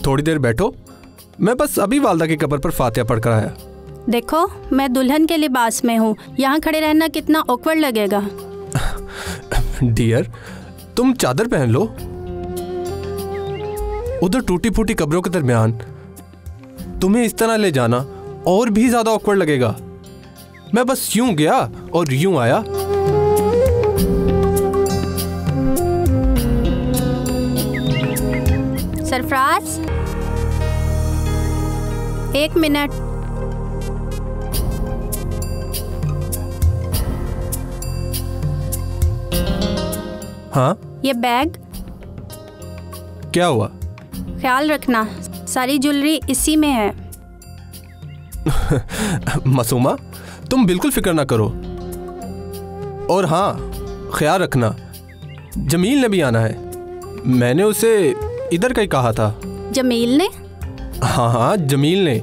थोड़ी देर बैठो, मैं बस अभी वालदा की कब्र पर फातिहा पढ़कर आया। देखो, मैं दुल्हन के लिबास में हूँ, यहाँ खड़े रहना कितना ऑकवर्ड लगेगा। डियर, तुम चादर पहन लो। उधर टूटी फूटी कब्रों के दरमियान तुम्हें इस तरह ले जाना और भी ज्यादा ऑकवर्ड लगेगा। मैं बस यूं गया और यूं आया। सरफराज, 1 मिनट। हाँ, ये बैग क्या हुआ? ख्याल रखना, सारी ज्वेलरी इसी में है। मासूमा, तुम बिल्कुल फिक्र ना करो। और हाँ, ख्याल रखना, जमील ने भी आना है। मैंने उसे इधर का ही कहा था। जमील ने? हाँ, जमील ने।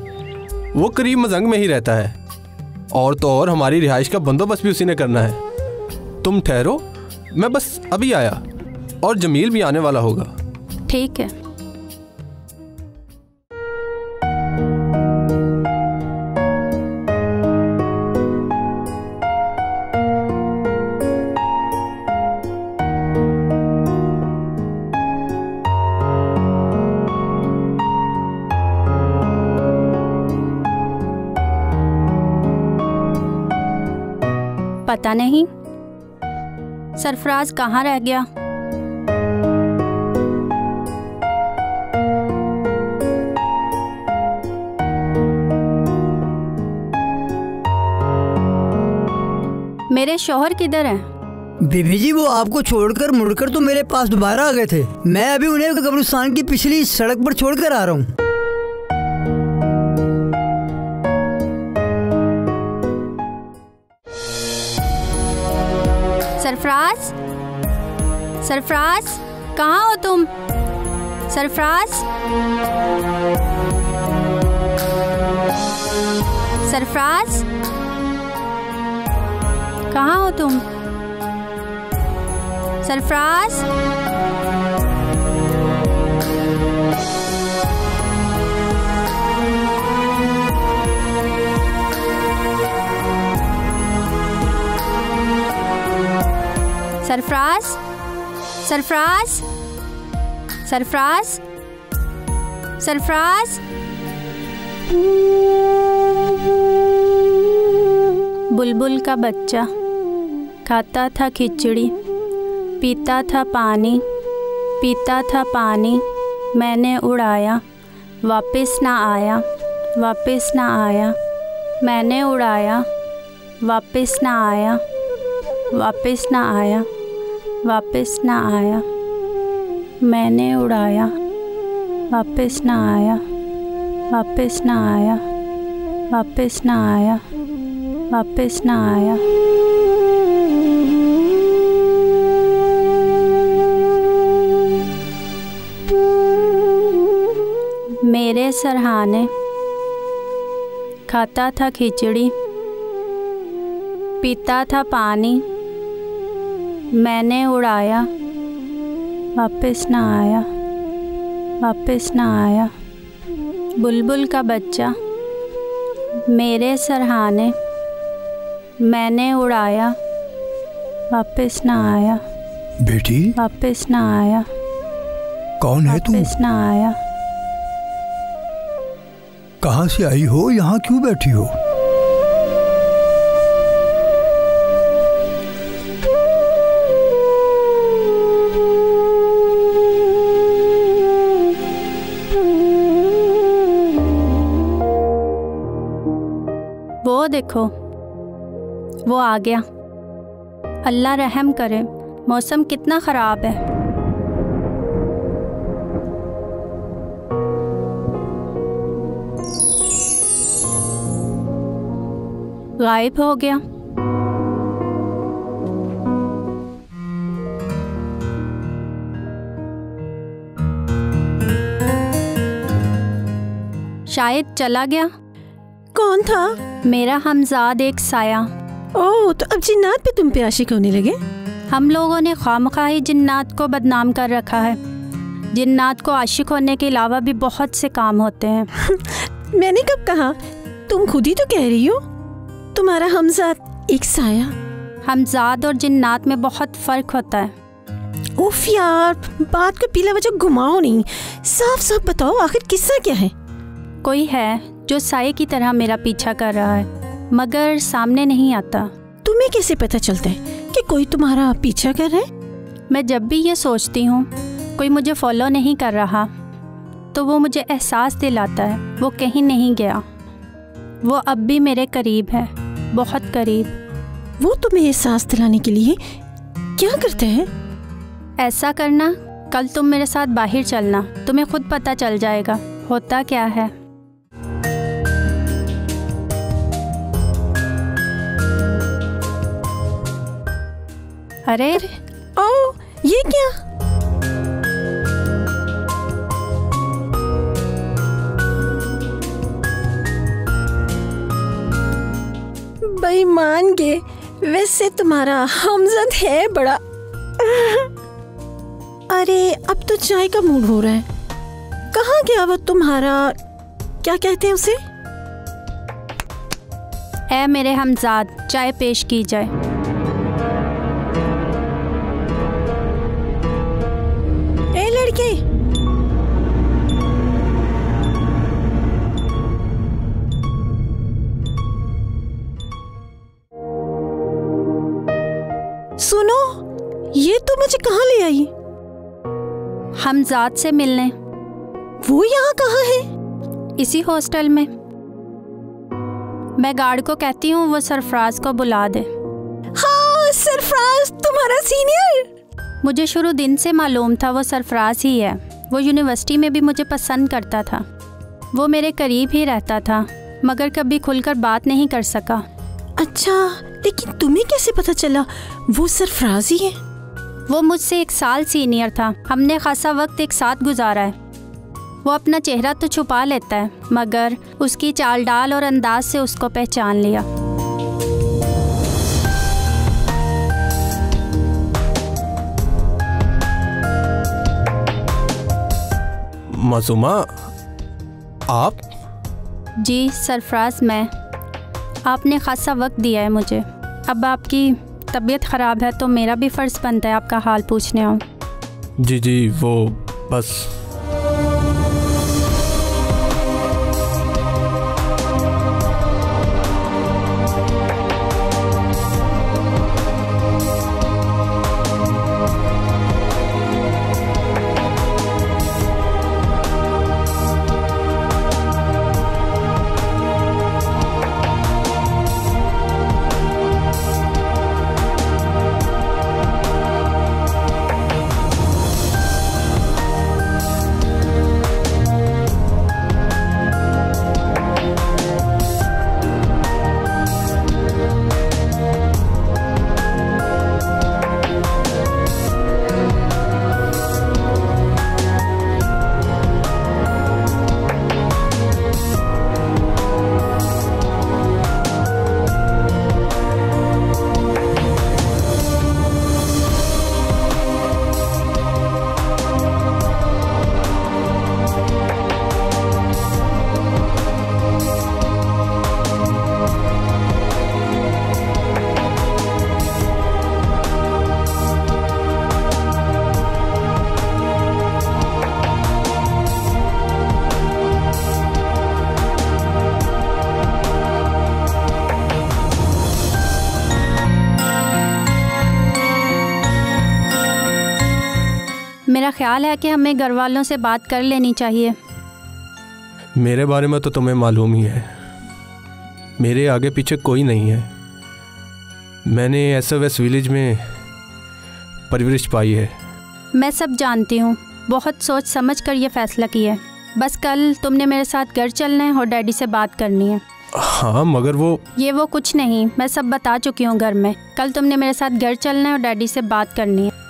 वो करीब मजंग में ही रहता है। और तो और हमारी रिहाइश का बंदोबस्त भी उसी ने करना है। तुम ठहरो, मैं बस अभी आया और जमील भी आने वाला होगा। ठीक है। पता नहीं सरफराज कहाँ रह गया। मेरे शौहर किधर हैं? बीबी जी, वो आपको छोड़कर मुड़कर तो मेरे पास दोबारा आ गए थे। मैं अभी उन्हें कब्रिस्तान की पिछली सड़क पर छोड़कर आ रहा हूँ। सरफराज, सरफराज, कहाँ हो तुम? सरफराज, सरफराज, कहाँ हो तुम? सरफराज, सरफराज, सरफराज, सरफराज, सरफराज। बुलबुल का बच्चा खाता था खिचड़ी, पीता था पानी, पीता था पानी, मैंने उड़ाया, वापस ना आया, वापस ना आया, मैंने उड़ाया, वापस ना आया, वापस ना आया, वापस ना आया, मैंने उड़ाया, वापस ना आया, वापस ना आया, वापस ना आया, वापस ना आया। मेरे सरहाने खाता था खिचड़ी, पीता था पानी, मैंने उड़ाया, वापस ना आया, वापस ना आया। बुलबुल का बच्चा मेरे सरहाने, मैंने उड़ाया, वापस ना आया। बेटी, वापस ना आया। कौन है तू? वापस ना आया। कहाँ से आई हो? यहाँ क्यों बैठी हो? वो देखो, वो आ गया। अल्लाह रहम करे, मौसम कितना ख़राब है। गायब हो गया। शायद चला गया। कौन था? मेरा हमजाद एक साया। ओह, तो अब जिन्नात पे तुम पे आशिक होने लगे? हम लोगों ने खामखाही जिन्नात को बदनाम कर रखा है। जिन्नात को आशिक होने के अलावा भी बहुत से काम होते हैं। मैंने कब कहा? तुम खुद ही तो कह रही हो। तुम्हारा हमजाद एक साया। हमजाद और जिन्नात में बहुत फ़र्क होता है। उफ यार, बात को पीला वजह घुमाओ नहीं, साफ साफ बताओ आखिर किस्सा क्या है? कोई है जो साये की तरह मेरा पीछा कर रहा है, मगर सामने नहीं आता। तुम्हें कैसे पता चलता है कि कोई तुम्हारा पीछा कर रहा है? मैं जब भी ये सोचती हूँ कोई मुझे फॉलो नहीं कर रहा, तो वो मुझे एहसास दिलाता है वो कहीं नहीं गया, वो अब भी मेरे करीब है, बहुत करीब। वो तुम्हें एहसास दिलाने के लिए क्या करता है? ऐसा करना, कल तुम मेरे साथ बाहर चलना, तुम्हें खुद पता चल जाएगा होता क्या है। अरे ओ, ये क्या? बेईमान के, वैसे तुम्हारा हमजाद है बड़ा। अरे अब तो चाय का मूड हो रहा है। कहाँ गया वो तुम्हारा, क्या कहते हैं उसे? ऐ मेरे हमजाद, चाय पेश की जाए। ए लड़के, सुनो, ये तो मुझे कहाँ ले आई? हमजाद से मिलने। वो यहाँ कहाँ है? इसी हॉस्टल में। मैं गार्ड को कहती हूँ वो सरफराज को बुला दे। हाँ, सरफराज तुम्हारा सीनियर। मुझे शुरू दिन से मालूम था वो सरफराज ही है। वो यूनिवर्सिटी में भी मुझे पसंद करता था, वो मेरे करीब ही रहता था, मगर कभी खुलकर बात नहीं कर सका। अच्छा, लेकिन तुम्हें कैसे पता चला वो सरफराज ही है? वो मुझसे 1 साल सीनियर था, हमने खासा वक्त एक साथ गुजारा है। वो अपना चेहरा तो छुपा लेता है, मगर उसकी चाल डाल और अंदाज से उसको पहचान लिया। मासूमा, आप? जी सरफराज, मैं। आपने खासा वक्त दिया है मुझे। अब आपकी तबीयत ख़राब है तो मेरा भी फ़र्ज़ बनता है आपका हाल पूछने आऊँ। जी जी, वो बस। मेरा ख्याल है कि हमें घर वालों से बात कर लेनी चाहिए। मेरे बारे में तो तुम्हें मालूम ही है, मेरे आगे पीछे कोई नहीं है। मैंने SOS विलेज में परवरिश पाई है। मैं सब जानती हूँ, बहुत सोच समझ कर ये फ़ैसला किया है। बस कल तुमने मेरे साथ घर चलना है और डैडी से बात करनी है। हाँ, मगर वो कुछ नहीं, मैं सब बता चुकी हूँ घर में। कल तुमने मेरे साथ घर चलना है और डैडी से बात करनी है।